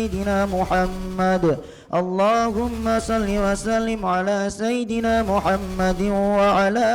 سيدنا محمد اللهم صل وسلم على سيدنا محمد وعلى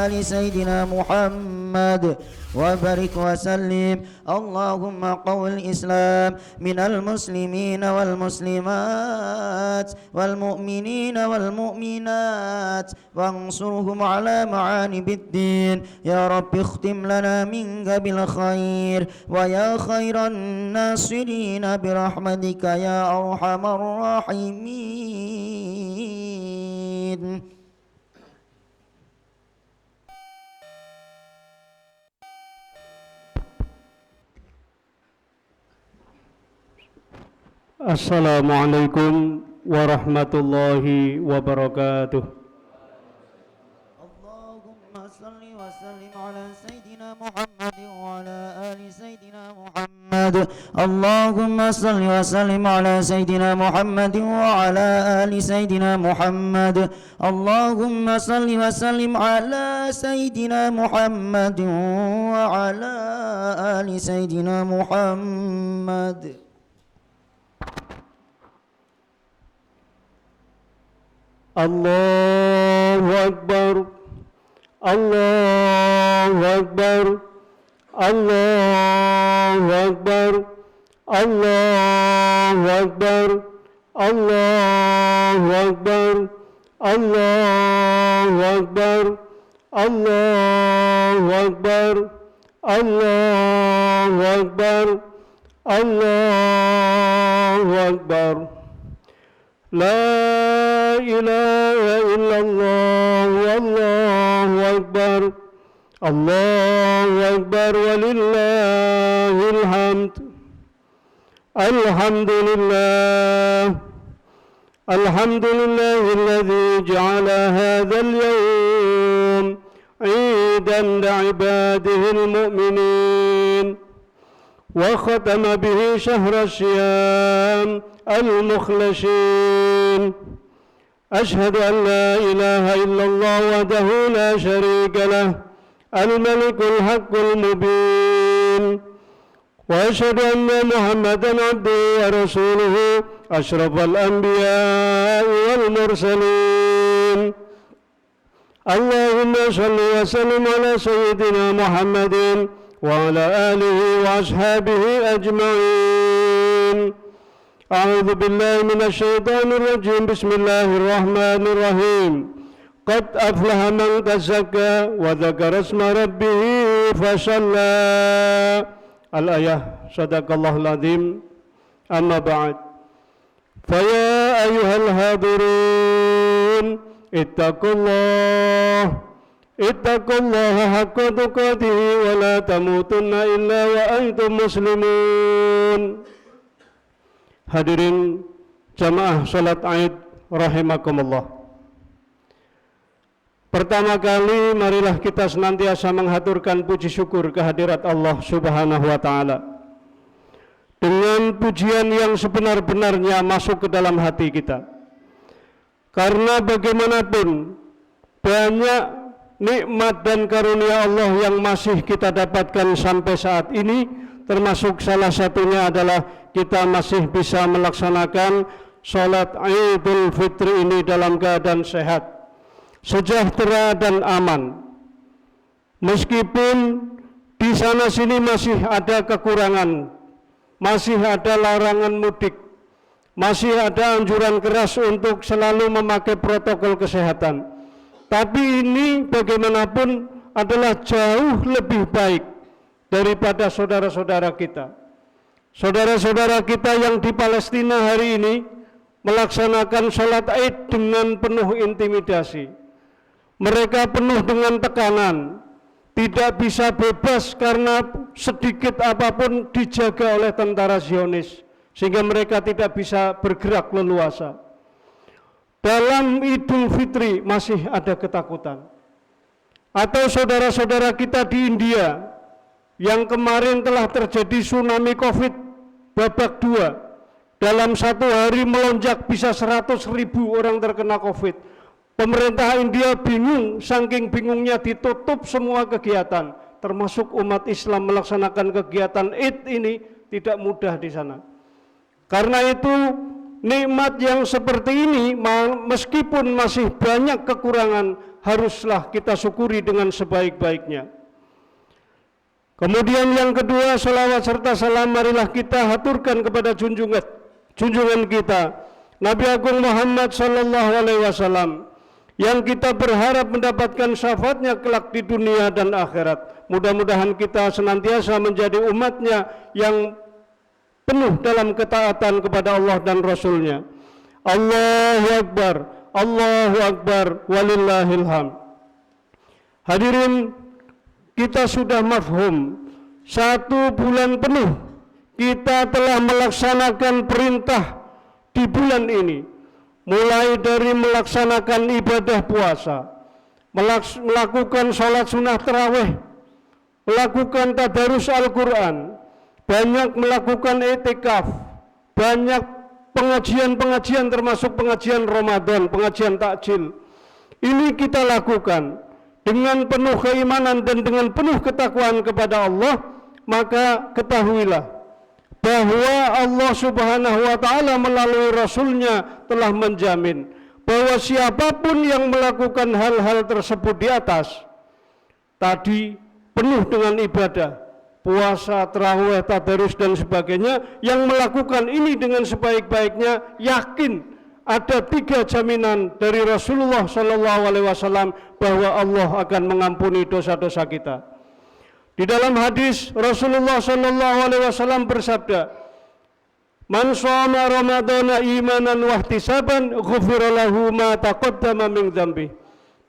آل سيدنا محمد وبارك وسلم اللهم قو الإسلام من المسلمين والمسلمات والمؤمنين والمؤمنات وانصرهم على معانب الدين يا رب اختم لنا منك بالخير ويا خير الناصرين برحمتك يا أرحم الراحمين. Assalamualaikum warahmatullahi wabarakatuh. Allahumma salli wa sallim ala Sayyidina Muhammad wa ala ali Sayyidina Muhammad. Allahumma salli wa sallim ala Sayyidina Muhammad wa ala ali Sayyidina Muhammad. Allahumma salli wa sallim ala Sayyidina Muhammad wa ala ali Sayyidina Muhammad. Allahu Akbar, Allahu Akbar, Allahu Akbar, Allahu Akbar, Allahu Akbar, Allahu Akbar, Allahu Akbar, Allahu Akbar, Allahu Akbar. La ilaha illallah wallahu akbar Allahu akbar walillahil hamd. Alhamdulillah alladzi ja'ala hadzal yawm 'idan li'ibadihil mu'minin wa khatama bihi shahra syiyam المخلصين. أشهد أن لا إله إلا الله وحده لا شريك له الملك الحق المبين وأشهد أن محمدا عبده ورسوله أشرف الأنبياء والمرسلين. اللهم صل وسلم على سيدنا محمد وعلى آله وأصحابه أجمعين. أعوذ بالله من الشيطان الرجيم. بسم الله الرحمن الرحيم. قد أفلح من تزكى وذكر اسم ربه فصلى. الآية. صدق الله العظيم. أما بعد فيا أيها الحاضرون اتقوا الله حق تقاته ولا تموتن إلا وأنتم مسلمون. Hadirin jamaah salat Aid rahimakumullah. Pertama kali marilah kita senantiasa menghaturkan puji syukur kehadirat Allah Subhanahu wa taala. Dengan pujian yang sebenar-benarnya masuk ke dalam hati kita. Karena bagaimanapun banyak nikmat dan karunia Allah yang masih kita dapatkan sampai saat ini, termasuk salah satunya adalah kita masih bisa melaksanakan sholat Idul Fitri ini dalam keadaan sehat, sejahtera dan aman. Meskipun di sana sini masih ada kekurangan, masih ada larangan mudik, masih ada anjuran keras untuk selalu memakai protokol kesehatan. Tapi ini bagaimanapun adalah jauh lebih baik daripada saudara-saudara kita. Saudara-saudara kita yang di Palestina hari ini melaksanakan sholat Id dengan penuh intimidasi. Mereka penuh dengan tekanan, tidak bisa bebas karena sedikit apapun dijaga oleh tentara Zionis, sehingga mereka tidak bisa bergerak leluasa. Dalam Idul Fitri masih ada ketakutan. Atau saudara-saudara kita di India yang kemarin telah terjadi tsunami COVID babak 2, dalam satu hari melonjak bisa 100.000 orang terkena COVID. Pemerintah India bingung, saking bingungnya ditutup semua kegiatan, termasuk umat Islam melaksanakan kegiatan Id ini tidak mudah di sana. Karena itu nikmat yang seperti ini meskipun masih banyak kekurangan, haruslah kita syukuri dengan sebaik-baiknya. Kemudian yang kedua, salawat serta salam marilah kita haturkan kepada junjungan kita Nabi Agung Muhammad sallallahu alaihi wasallam, yang kita berharap mendapatkan syafaatnya kelak di dunia dan akhirat. Mudah-mudahan kita senantiasa menjadi umatnya yang penuh dalam ketaatan kepada Allah dan Rasulnya. Allahu Akbar, walillahil hamd. Hadirin, kita sudah mafhum, 1 bulan penuh kita telah melaksanakan perintah di bulan ini, mulai dari melaksanakan ibadah puasa, melakukan sholat sunnah tarawih, melakukan tadarus Al-Quran, banyak melakukan i'tikaf, banyak pengajian-pengajian termasuk pengajian Ramadan, pengajian takjil. Ini kita lakukan dengan penuh keimanan dan dengan penuh ketakwaan kepada Allah. Maka ketahuilah bahwa Allah Subhanahu wa ta'ala melalui Rasulnya telah menjamin bahwa siapapun yang melakukan hal-hal tersebut di atas tadi, penuh dengan ibadah, puasa, tarawih, tadarus dan sebagainya, yang melakukan ini dengan sebaik-baiknya, yakin ada 3 jaminan dari Rasulullah sallallahu alaihi wasallam bahwa Allah akan mengampuni dosa-dosa kita. Di dalam hadis Rasulullah sallallahu alaihi wasallam bersabda, "Man shoma Ramadhana imanan wa ihtisaban, ghufira lahu ma taqaddama min dzambi."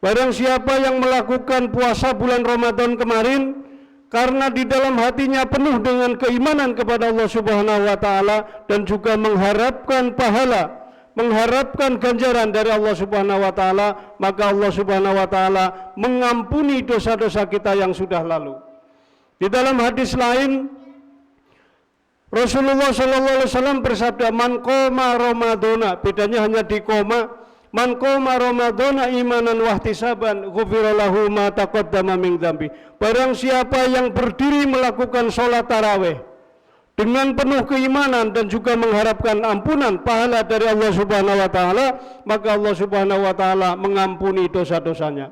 Barang siapa yang melakukan puasa bulan Ramadan kemarin karena di dalam hatinya penuh dengan keimanan kepada Allah Subhanahu wa taala dan juga mengharapkan pahala, mengharapkan ganjaran dari Allah Subhanahu wa taala, maka Allah Subhanahu wa taala mengampuni dosa-dosa kita yang sudah lalu. Di dalam hadis lain Rasulullah sallallahu alaihi wasallam bersabda, "Man qoma Ramadhana," bedanya hanya di koma, "Man qoma Ramadhana imanan wa ihtisaban, ghufira lahu ma taqaddama min dzambi." Barang siapa yang berdiri melakukan sholat tarawih dengan penuh keimanan dan juga mengharapkan ampunan pahala dari Allah Subhanahu wa taala, maka Allah Subhanahu wa taala mengampuni dosa-dosanya.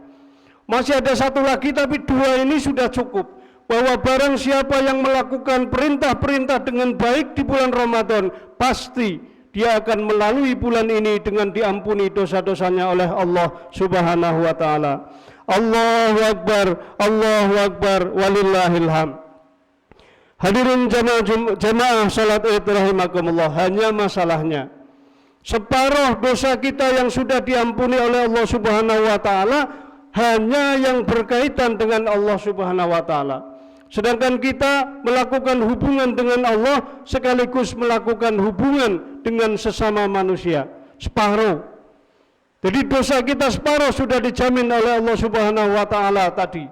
Masih ada 1 lagi, tapi 2 ini sudah cukup. Bahwa barang siapa yang melakukan perintah-perintah dengan baik di bulan Ramadan, pasti dia akan melalui bulan ini dengan diampuni dosa-dosanya oleh Allah Subhanahu wa taala. Allahu Akbar, walillahil hamd. Hadirin jamaah salat Id rahimakumullah, hanya masalahnya separuh dosa kita yang sudah diampuni oleh Allah Subhanahu wa taala hanya yang berkaitan dengan Allah Subhanahu wa taala. Sedangkan kita melakukan hubungan dengan Allah sekaligus melakukan hubungan dengan sesama manusia, separuh. Jadi dosa kita separuh sudah dijamin oleh Allah Subhanahu wa taala tadi.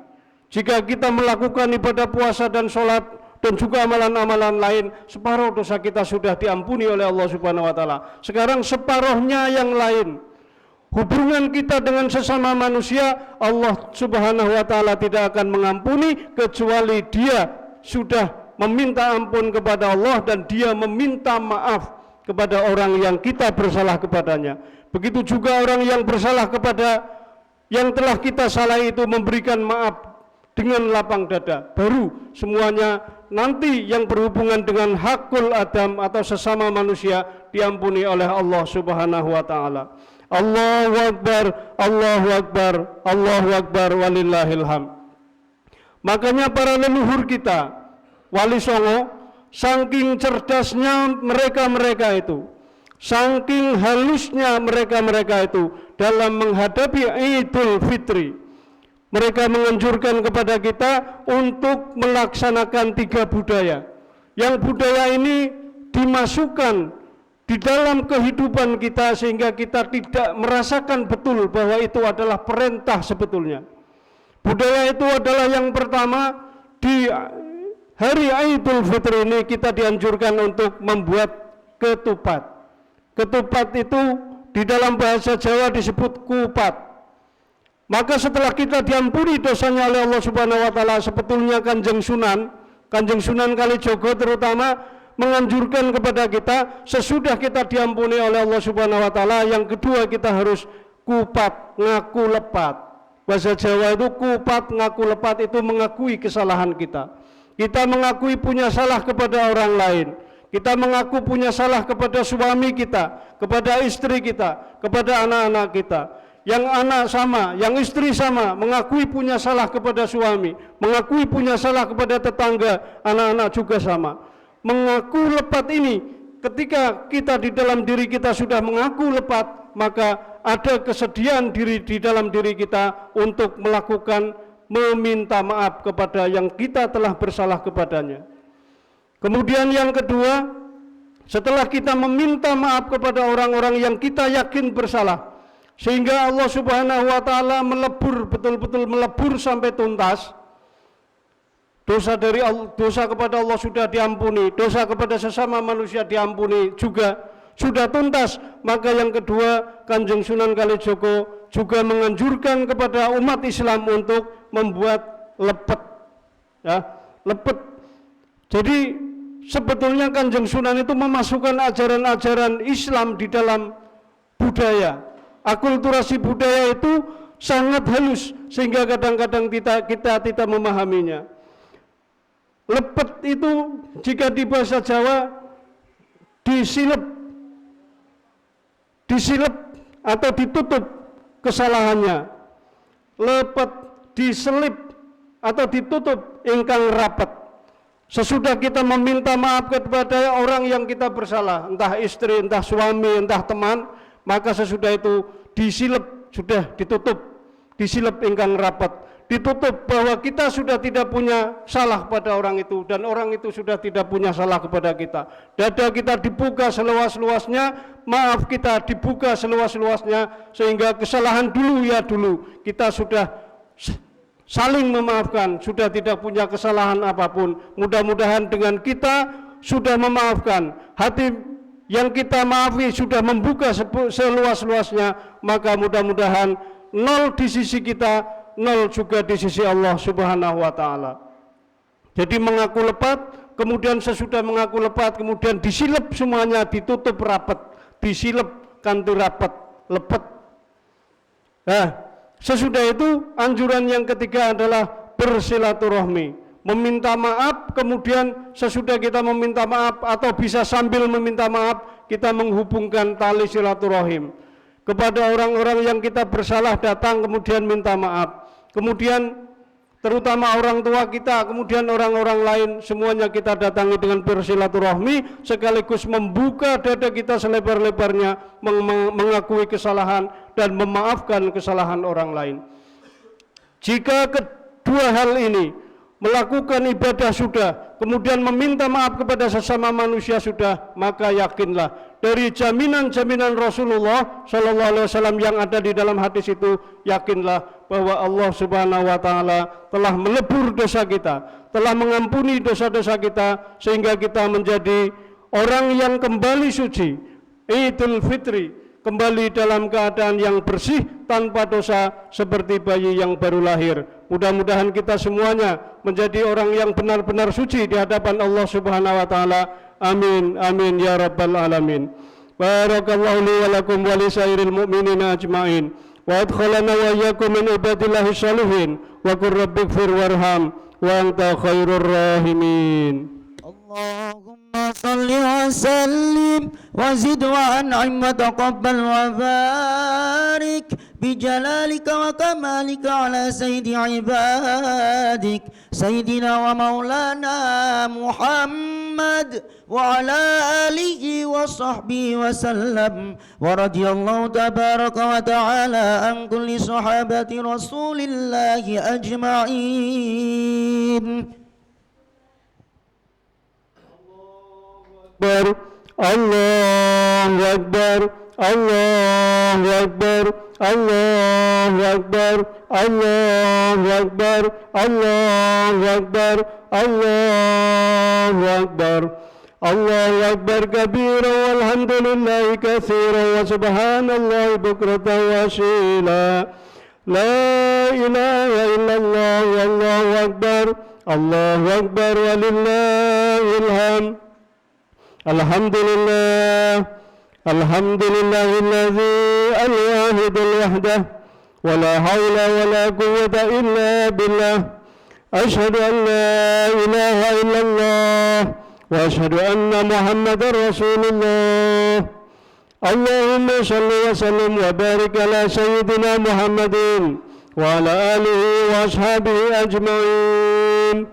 Jika kita melakukan ibadah puasa dan sholat dan juga amalan-amalan lain, separuh dosa kita sudah diampuni oleh Allah Subhanahu wa taala. Sekarang separuhnya yang lain, hubungan kita dengan sesama manusia, Allah Subhanahu wa taala tidak akan mengampuni kecuali dia sudah meminta ampun kepada Allah dan dia meminta maaf kepada orang yang kita bersalah kepadanya. Begitu juga orang yang bersalah kepada yang telah kita salah itu memberikan maaf dengan lapang dada. Baru semuanya nanti yang berhubungan dengan hakul adam atau sesama manusia diampuni oleh Allah Subhanahu wa taala. Allahu Akbar, walillahil hamd. Makanya para leluhur kita, Wali Songo, saking cerdasnya mereka itu, saking halusnya mereka itu dalam menghadapi Idul Fitri, mereka menganjurkan kepada kita untuk melaksanakan 3 budaya. Yang budaya ini dimasukkan di dalam kehidupan kita sehingga kita tidak merasakan betul bahwa itu adalah perintah sebetulnya. Budaya itu adalah yang pertama, di hari Idul Fitri ini kita dianjurkan untuk membuat ketupat. Ketupat itu di dalam bahasa Jawa disebut kupat. Maka setelah kita diampuni dosanya oleh Allah Subhanahu wa taala, sebetulnya Kanjeng Sunan Kalijogo terutama menganjurkan kepada kita sesudah kita diampuni oleh Allah Subhanahu wa taala. Yang kedua, kita harus kupat ngaku lepat. Bahasa Jawa itu kupat ngaku lepat, itu mengakui kesalahan kita. Kita mengakui punya salah kepada orang lain. Kita mengaku punya salah kepada suami kita, kepada istri kita, kepada anak-anak kita. Yang anak sama, yang istri sama, mengakui punya salah kepada suami, mengakui punya salah kepada tetangga, anak-anak juga sama. Mengaku lepat ini, ketika kita di dalam diri kita sudah mengaku lepat, maka ada kesediaan diri di dalam diri kita untuk melakukan meminta maaf kepada yang kita telah bersalah kepadanya. Kemudian yang kedua, setelah kita meminta maaf kepada orang-orang yang kita yakin bersalah, sehingga Allah Subhanahu wa taala melebur, betul-betul melebur sampai tuntas. Dosa kepada Allah sudah diampuni, dosa kepada sesama manusia diampuni juga sudah tuntas. Maka yang kedua, Kanjeng Sunan Kalijogo juga menganjurkan kepada umat Islam untuk membuat lepet, ya, lepet. Jadi sebetulnya Kanjeng Sunan itu memasukkan ajaran-ajaran Islam di dalam budaya. Akulturasi budaya itu sangat halus sehingga kadang-kadang kita tidak memahaminya. Lepet itu jika di bahasa Jawa disilep atau ditutup kesalahannya. Lepet, diselip atau ditutup ingkang rapat. Sesudah kita meminta maaf kepada orang yang kita bersalah, entah istri, entah suami, entah teman, maka sesudah itu disilep, sudah ditutup, disilep ingkang rapat, ditutup bahwa kita sudah tidak punya salah pada orang itu dan orang itu sudah tidak punya salah kepada kita. Dada kita dibuka seluas-luasnya, maaf kita dibuka seluas-luasnya, sehingga kesalahan dulu ya dulu, kita sudah saling memaafkan, sudah tidak punya kesalahan apapun. Mudah-mudahan dengan kita sudah memaafkan, hati yang kita maafi sudah membuka seluas-luasnya, maka mudah-mudahan nol di sisi kita, nol juga di sisi Allah Subhanahu wa taala. Jadi mengaku lepat, kemudian sesudah mengaku lepat, kemudian disilep semuanya, ditutup rapat, disilep kanti rapat, lepet. Nah, sesudah itu anjuran yang ketiga adalah bersilaturahmi, meminta maaf. Kemudian sesudah kita meminta maaf atau bisa sambil meminta maaf, kita menghubungkan tali silaturahim kepada orang-orang yang kita bersalah, datang kemudian minta maaf. Kemudian terutama orang tua kita, kemudian orang-orang lain, semuanya kita datangi dengan bersilaturahmi, sekaligus membuka dada kita selebar-lebarnya, mengakui kesalahan dan memaafkan kesalahan orang lain. Jika kedua hal ini, melakukan ibadah sudah, kemudian meminta maaf kepada sesama manusia sudah, maka yakinlah dari jaminan-jaminan Rasulullah Sallallahu Alaihi Wasallam yang ada di dalam hadis itu, yakinlah bahwa Allah Subhanahu Wa Taala telah melebur dosa kita, telah mengampuni dosa-dosa kita, sehingga kita menjadi orang yang kembali suci, Idul Fitri, kembali dalam keadaan yang bersih tanpa dosa seperti bayi yang baru lahir. Mudah-mudahan kita semuanya menjadi orang yang benar-benar suci di hadapan Allah Subhanahu wa taala. Amin amin ya rabbal alamin. Barakallahu li wa lakum wa li sairil mu'minina ajmain. Wa adkhalana wa iyyakum min ibadillahi shalihin. Wa qur rabbighfir warham wa anta khairur rahimin. Allahumma salli wa sallim wa zid wa an'im wa taqabbal wa barik bijalalika wa kamalika ala sayyidi ibadik sayyidina wa maulana Muhammad wa ala alihi wa sahbihi wa sallam wa radiyallahu tabaraka wa ta'ala an kulli sahabati rasulillahi ajma'in. Allahu Akbar, Allahu Akbar, Allahu Akbar, Allahu Akbar, Allahu Akbar, Allahu Akbar, Allahu Akbar kabira walhamdulillahi katsira wa subhanallahi bukratan wa asila. La ilaha illallah wallahu akbar, Allahu Akbar walillahil hamd. Alhamdulillah, alhamdulillahilladzi al-wahidul wahdah, wala hawla wala quwwata illa billah. Ashhadu an la ilaha illallah wa ashhadu anna Muhammadar Rasulullah. Allahumma salli wa sallim wa barik ala sayyidina Muhammadin wa ala alihi wa ashabihi ajma'in.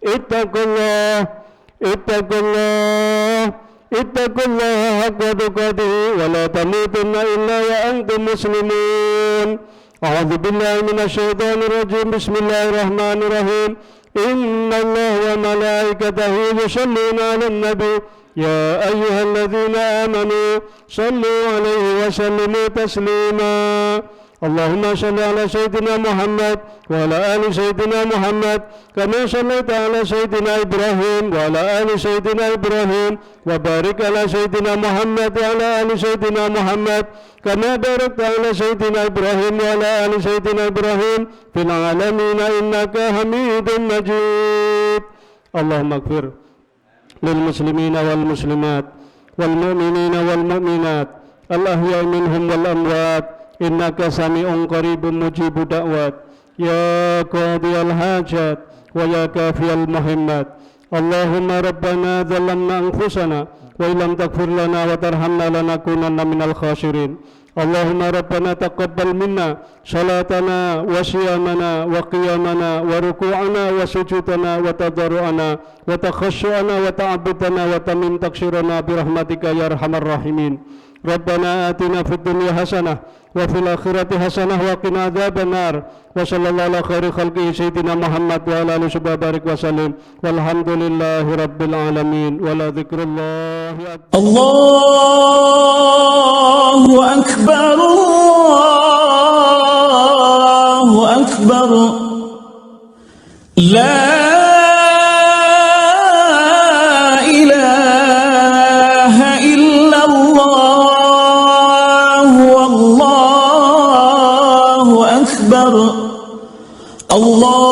Ittaqullah, ittaqullah, ittaqullah haqqa tuqatih wa la tamutunna illa wa antum muslimun. A'udzu billahi minasy syaithanir rajim. Bismillahirrahmanirrahim. Innallaha wa malaikatahu yusholluna 'alan nabi ya ayyuhalladzina amanu shallu 'alaihi wa sallimu taslima. Allahumma shalli ala sayyidina Muhammad wa ala ali sayyidina Muhammad kama shallaita ala sayyidina Ibrahim wa ala ali sayyidina Ibrahim wa barik ala sayyidina Muhammad wa ala ali sayyidina Muhammad kama barakta ala sayyidina Ibrahim wa ala ali sayyidina Ibrahim fil alamin innaka Hamidum Majid. Allahumma ighfir lil muslimina wal muslimat wal mu'minina wal mu'minat al ahya'i minhum wal amwat innaka sami'un qaribun mujibu da'wat ya qadiyal hajat wa ya kafiyal muhimmat. Allahumma rabbana zalamna anfusana wa illam taghfir lana wa tarhamna lanakunanna minal khasirin. Allahumma rabbana taqabbal minna salatana wa siyamana wa qiyamana wa ruku'ana wa sujudana wa tadarru'ana wa takhashu'ana wa ta'abbudana wa tamim taqsirana birahmatika ya arhamar rahimin. Rabbana atina fid dunya hasanah wa fil akhirati hasanah wa qina adzabannar. Wa sallallahu ala khairi khalqihi sayyidina Muhammad wa ala alihi wa barik wa sallim. Walhamdulillahi rabbil alamin. Wa la dzikrullahi akbar. Allahu akbar, Allahu akbar. La Allah